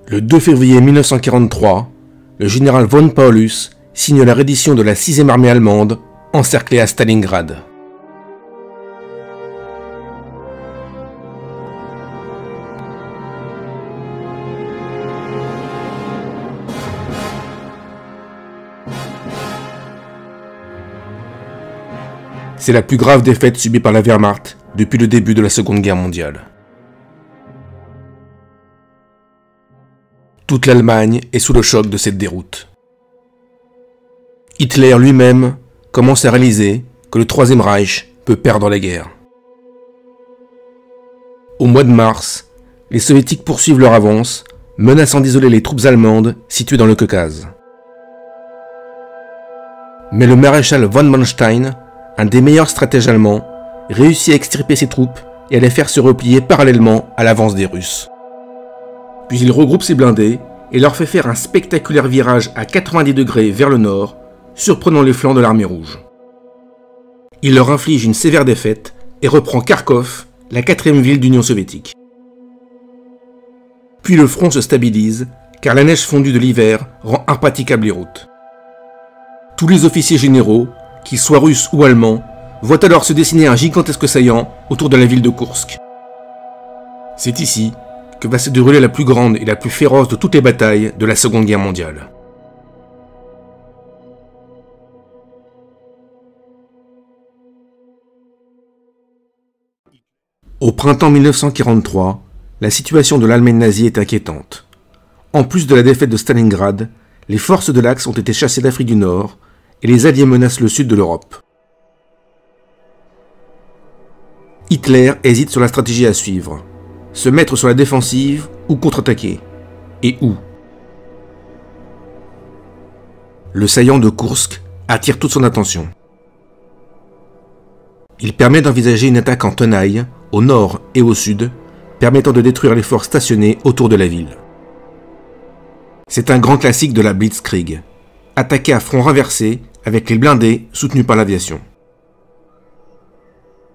Le 2 février 1943, le général von Paulus signe la reddition de la 6e armée allemande, encerclée à Stalingrad. C'est la plus grave défaite subie par la Wehrmacht depuis le début de la Seconde Guerre mondiale. Toute l'Allemagne est sous le choc de cette déroute. Hitler lui-même commence à réaliser que le Troisième Reich peut perdre la guerre. Au mois de mars, les Soviétiques poursuivent leur avance, menaçant d'isoler les troupes allemandes situées dans le Caucase. Mais le maréchal von Manstein, un des meilleurs stratèges allemands, réussit à extirper ses troupes et à les faire se replier parallèlement à l'avance des Russes. Puis il regroupe ses blindés et leur fait faire un spectaculaire virage à 90 degrés vers le nord, surprenant les flancs de l'armée rouge. Il leur inflige une sévère défaite et reprend Kharkov, la 4e ville d'Union soviétique. Puis le front se stabilise, car la neige fondue de l'hiver rend impraticables les routes. Tous les officiers généraux, qu'ils soient russes ou allemands, voient alors se dessiner un gigantesque saillant autour de la ville de Koursk. C'est ici que va se dérouler la plus grande et la plus féroce de toutes les batailles de la Seconde Guerre mondiale. Au printemps 1943, la situation de l'Allemagne nazie est inquiétante. En plus de la défaite de Stalingrad, les forces de l'Axe ont été chassées d'Afrique du Nord et les Alliés menacent le sud de l'Europe. Hitler hésite sur la stratégie à suivre. Se mettre sur la défensive ou contre-attaquer. Et où? Le saillant de Koursk attire toute son attention. Il permet d'envisager une attaque en tenaille, au nord et au sud, permettant de détruire les forces stationnées autour de la ville. C'est un grand classique de la Blitzkrieg, attaquer à front renversé avec les blindés soutenus par l'aviation.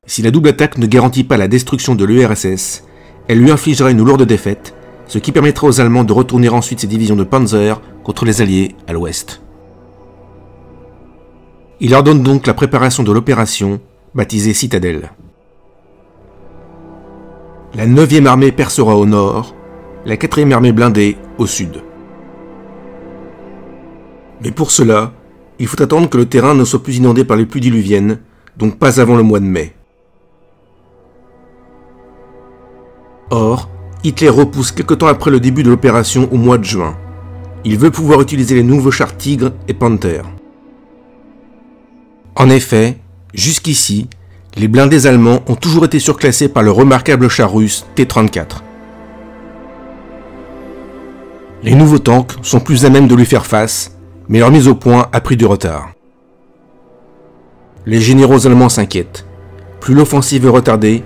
Si la double attaque ne garantit pas la destruction de l'URSS, elle lui infligera une lourde défaite, ce qui permettra aux Allemands de retourner ensuite ses divisions de Panzer contre les Alliés à l'ouest. Il ordonne donc la préparation de l'opération, baptisée Citadelle. La 9e armée percera au nord, la 4e armée blindée au sud. Mais pour cela, il faut attendre que le terrain ne soit plus inondé par les pluies diluviennes, donc pas avant le mois de mai. Or, Hitler repousse quelque temps après le début de l'opération au mois de juin. Il veut pouvoir utiliser les nouveaux chars Tigre et Panther. En effet, jusqu'ici, les blindés allemands ont toujours été surclassés par le remarquable char russe T-34. Les nouveaux tanks sont plus à même de lui faire face, mais leur mise au point a pris du retard. Les généraux allemands s'inquiètent. Plus l'offensive est retardée,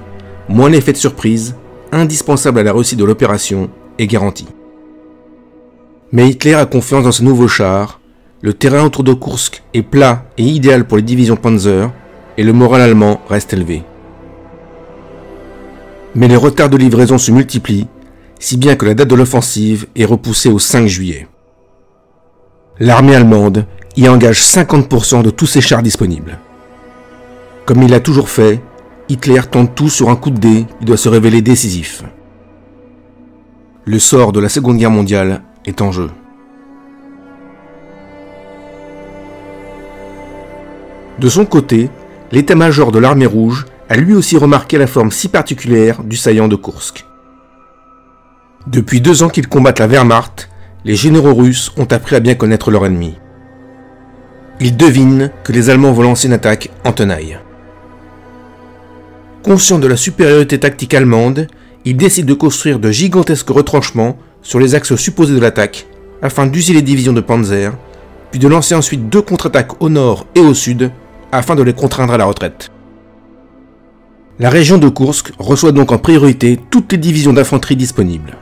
moins l'effet de surprise, indispensable à la réussite de l'opération, est garanti. Mais Hitler a confiance dans ses nouveaux chars, le terrain autour de Koursk est plat et idéal pour les divisions Panzer, et le moral allemand reste élevé. Mais les retards de livraison se multiplient, si bien que la date de l'offensive est repoussée au 5 juillet. L'armée allemande y engage 50% de tous ses chars disponibles. Comme il l'a toujours fait, Hitler tente tout sur un coup de dé qui doit se révéler décisif. Le sort de la Seconde Guerre mondiale est en jeu. De son côté, l'état-major de l'armée rouge a lui aussi remarqué la forme si particulière du saillant de Koursk. Depuis 2 ans qu'ils combattent la Wehrmacht, les généraux russes ont appris à bien connaître leur ennemi. Ils devinent que les Allemands vont lancer une attaque en tenaille. Conscients de la supériorité tactique allemande, ils décident de construire de gigantesques retranchements sur les axes supposés de l'attaque, afin d'user les divisions de Panzer, puis de lancer ensuite 2 contre-attaques au nord et au sud, afin de les contraindre à la retraite. La région de Koursk reçoit donc en priorité toutes les divisions d'infanterie disponibles.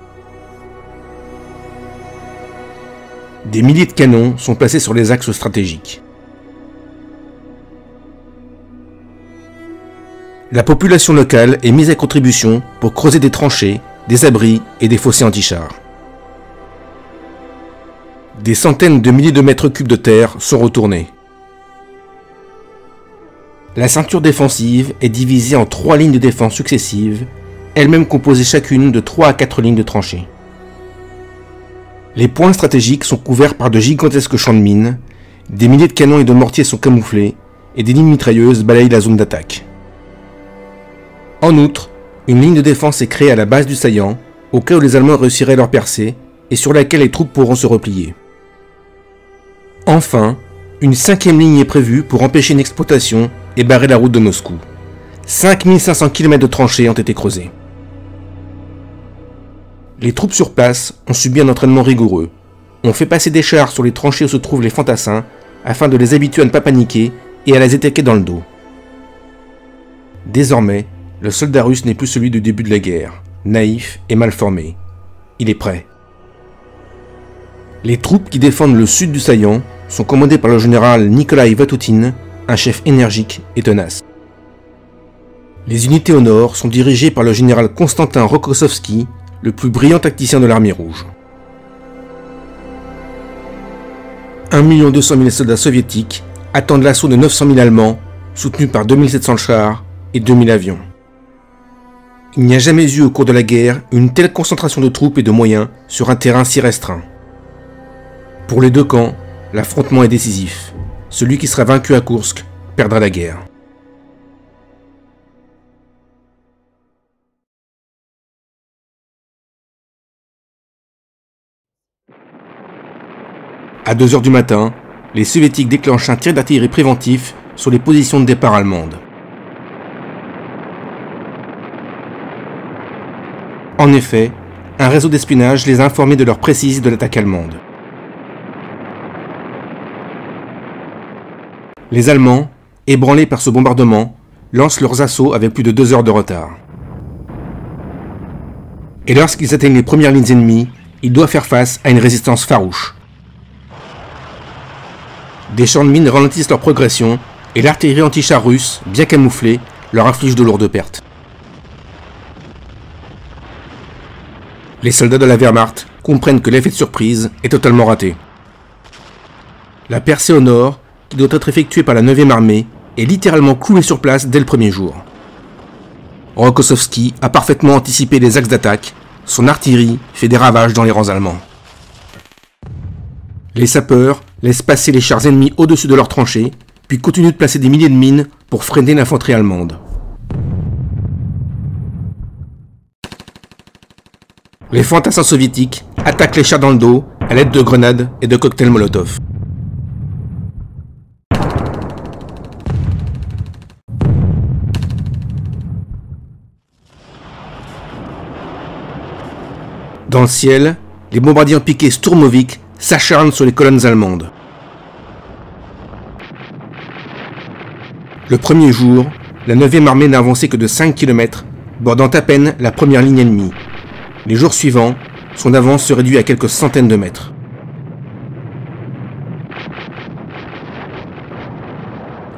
Des milliers de canons sont placés sur les axes stratégiques. La population locale est mise à contribution pour creuser des tranchées, des abris et des fossés anti-chars. Des centaines de milliers de mètres cubes de terre sont retournés. La ceinture défensive est divisée en 3 lignes de défense successives, elles-mêmes composées chacune de 3 à 4 lignes de tranchées. Les points stratégiques sont couverts par de gigantesques champs de mines, des milliers de canons et de mortiers sont camouflés, et des lignes mitrailleuses balayent la zone d'attaque. En outre, une ligne de défense est créée à la base du saillant, au cas où les Allemands réussiraient leur percée, et sur laquelle les troupes pourront se replier. Enfin, une 5e ligne est prévue pour empêcher une exploitation et barrer la route de Moscou. 5500 km de tranchées ont été creusés. Les troupes sur place ont subi un entraînement rigoureux. On fait passer des chars sur les tranchées où se trouvent les fantassins afin de les habituer à ne pas paniquer et à les attaquer dans le dos. Désormais, le soldat russe n'est plus celui du début de la guerre, naïf et mal formé. Il est prêt. Les troupes qui défendent le sud du saillant sont commandées par le général Nikolai Vatoutine, un chef énergique et tenace. Les unités au nord sont dirigées par le général Konstantin Rokossovski, le plus brillant tacticien de l'armée rouge. 1 200 000 soldats soviétiques attendent l'assaut de 900 000 Allemands, soutenus par 2700 chars et 2000 avions. Il n'y a jamais eu au cours de la guerre une telle concentration de troupes et de moyens sur un terrain si restreint. Pour les deux camps, l'affrontement est décisif. Celui qui sera vaincu à Koursk perdra la guerre. À 2 h du matin, les soviétiques déclenchent un tir d'artillerie préventif sur les positions de départ allemandes. En effet, un réseau d'espionnage les a informés de l'heure précise de l'attaque allemande. Les Allemands, ébranlés par ce bombardement, lancent leurs assauts avec plus de 2 heures de retard. Et lorsqu'ils atteignent les premières lignes ennemies, ils doivent faire face à une résistance farouche. Des champs de mines ralentissent leur progression et l'artillerie anti-char russe, bien camouflée, leur inflige de lourdes pertes. Les soldats de la Wehrmacht comprennent que l'effet de surprise est totalement raté. La percée au nord, qui doit être effectuée par la 9e armée, est littéralement clouée sur place dès le premier jour. Rokossovski a parfaitement anticipé les axes d'attaque, son artillerie fait des ravages dans les rangs allemands. Les sapeurs laissent passer les chars ennemis au-dessus de leurs tranchées, puis continuent de placer des milliers de mines pour freiner l'infanterie allemande. Les fantassins soviétiques attaquent les chars dans le dos à l'aide de grenades et de cocktails Molotov. Dans le ciel, les bombardiers en piqué Sturmovik s'acharnent sur les colonnes allemandes. Le premier jour, la 9e armée n'a avancé que de 5 km, bordant à peine la première ligne ennemie. Les jours suivants, son avance se réduit à quelques centaines de mètres.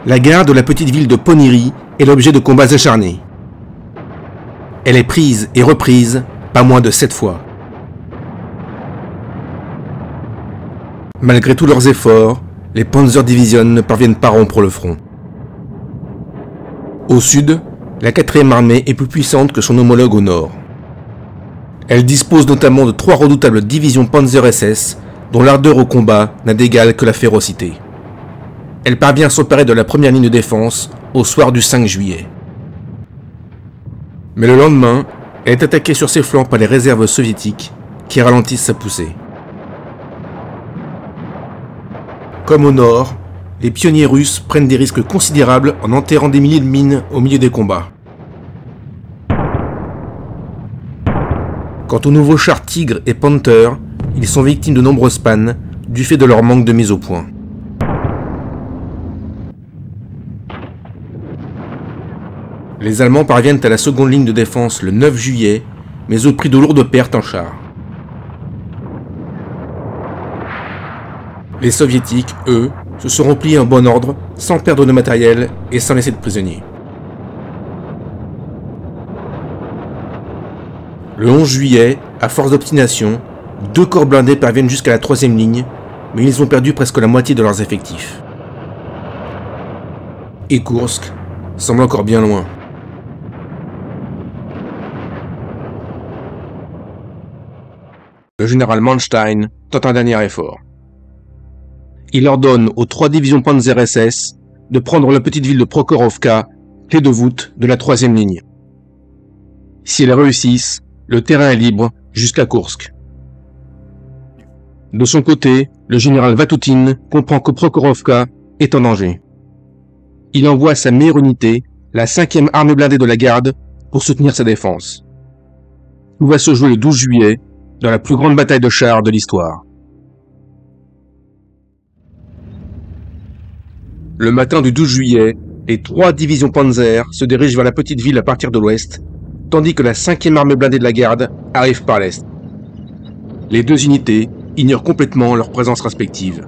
La gare de la petite ville de Ponyri est l'objet de combats acharnés. Elle est prise et reprise pas moins de 7 fois. Malgré tous leurs efforts, les Panzerdivision ne parviennent pas à rompre le front. Au sud, la 4e armée est plus puissante que son homologue au nord. Elle dispose notamment de 3 redoutables divisions Panzer SS, dont l'ardeur au combat n'a d'égal que la férocité. Elle parvient à s'emparer de la première ligne de défense au soir du 5 juillet. Mais le lendemain, elle est attaquée sur ses flancs par les réserves soviétiques qui ralentissent sa poussée. Comme au nord, les pionniers russes prennent des risques considérables en enterrant des milliers de mines au milieu des combats. Quant aux nouveaux chars Tigre et Panther, ils sont victimes de nombreuses pannes du fait de leur manque de mise au point. Les Allemands parviennent à la seconde ligne de défense le 9 juillet, mais au prix de lourdes pertes en chars. Les Soviétiques, eux, se sont repliés en bon ordre, sans perdre de matériel et sans laisser de prisonniers. Le 11 juillet, à force d'obstination, 2 corps blindés parviennent jusqu'à la 3e ligne, mais ils ont perdu presque la moitié de leurs effectifs. Et Koursk semble encore bien loin. Le général Manstein tente un dernier effort. Il ordonne aux 3 divisions Panzer SS de prendre la petite ville de Prokhorovka, clé de voûte de la 3e ligne. Si elles réussissent, le terrain est libre jusqu'à Koursk. De son côté, le général Vatoutine comprend que Prokhorovka est en danger. Il envoie sa meilleure unité, la 5e armée blindée de la garde, pour soutenir sa défense. Tout va se jouer le 12 juillet, dans la plus grande bataille de chars de l'histoire. Le matin du 12 juillet, les 3 divisions Panzer se dirigent vers la petite ville à partir de l'ouest, tandis que la 5e armée blindée de la garde arrive par l'est. Les 2 unités ignorent complètement leur présence respective.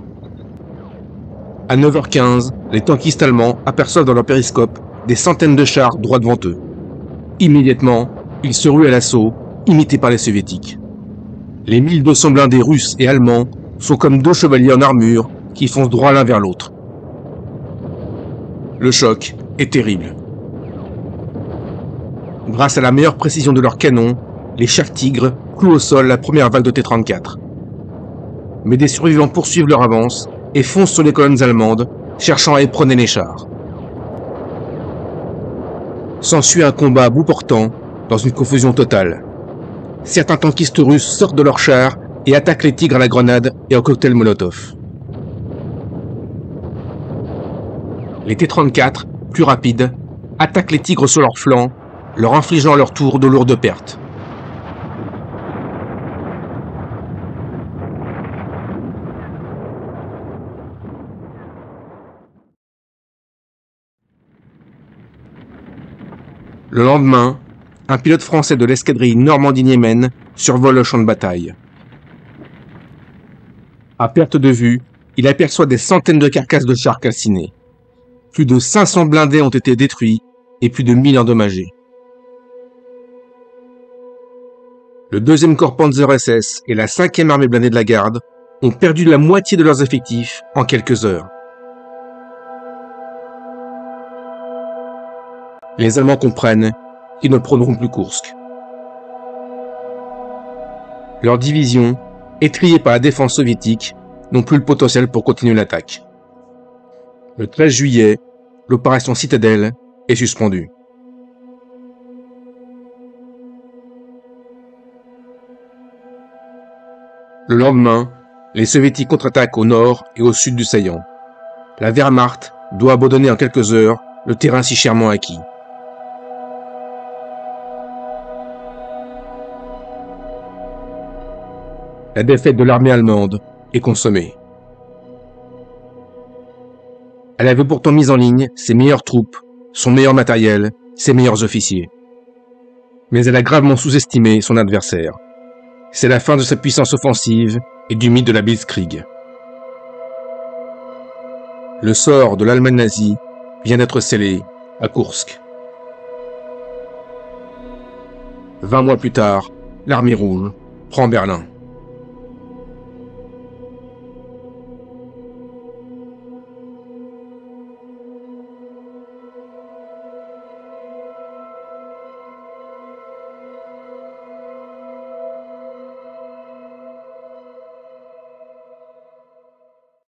À 9h15, les tankistes allemands aperçoivent dans leur périscope des centaines de chars droit devant eux. Immédiatement, ils se ruent à l'assaut, imités par les soviétiques. Les 1200 blindés russes et allemands sont comme 2 chevaliers en armure qui foncent droit l'un vers l'autre. Le choc est terrible. Grâce à la meilleure précision de leurs canons, les chars Tigres clouent au sol la première vague de T-34. Mais des survivants poursuivent leur avance et foncent sur les colonnes allemandes, cherchant à éperonner les chars. S'ensuit un combat à bout portant, dans une confusion totale. Certains tankistes russes sortent de leurs chars et attaquent les Tigres à la grenade et au cocktail Molotov. Les T-34, plus rapides, attaquent les Tigres sur leurs flancs, leur infligeant à leur tour de lourdes pertes. Le lendemain, un pilote français de l'escadrille Normandie-Niemen survole le champ de bataille. À perte de vue, il aperçoit des centaines de carcasses de chars calcinés. Plus de 500 blindés ont été détruits et plus de 1000 endommagés. Le 2e corps Panzer SS et la 5e armée blindée de la garde ont perdu la moitié de leurs effectifs en quelques heures. Les Allemands comprennent qu'ils ne prendront plus Koursk. Leurs divisions, étrillées par la défense soviétique, n'ont plus le potentiel pour continuer l'attaque. Le 13 juillet, l'opération Citadelle est suspendue. Le lendemain, les soviétiques contre-attaquent au nord et au sud du saillant. La Wehrmacht doit abandonner en quelques heures le terrain si chèrement acquis. La défaite de l'armée allemande est consommée. Elle avait pourtant mis en ligne ses meilleures troupes, son meilleur matériel, ses meilleurs officiers. Mais elle a gravement sous-estimé son adversaire. C'est la fin de sa puissance offensive et du mythe de la Blitzkrieg. Le sort de l'Allemagne nazie vient d'être scellé à Koursk. 20 mois plus tard, l'armée rouge prend Berlin.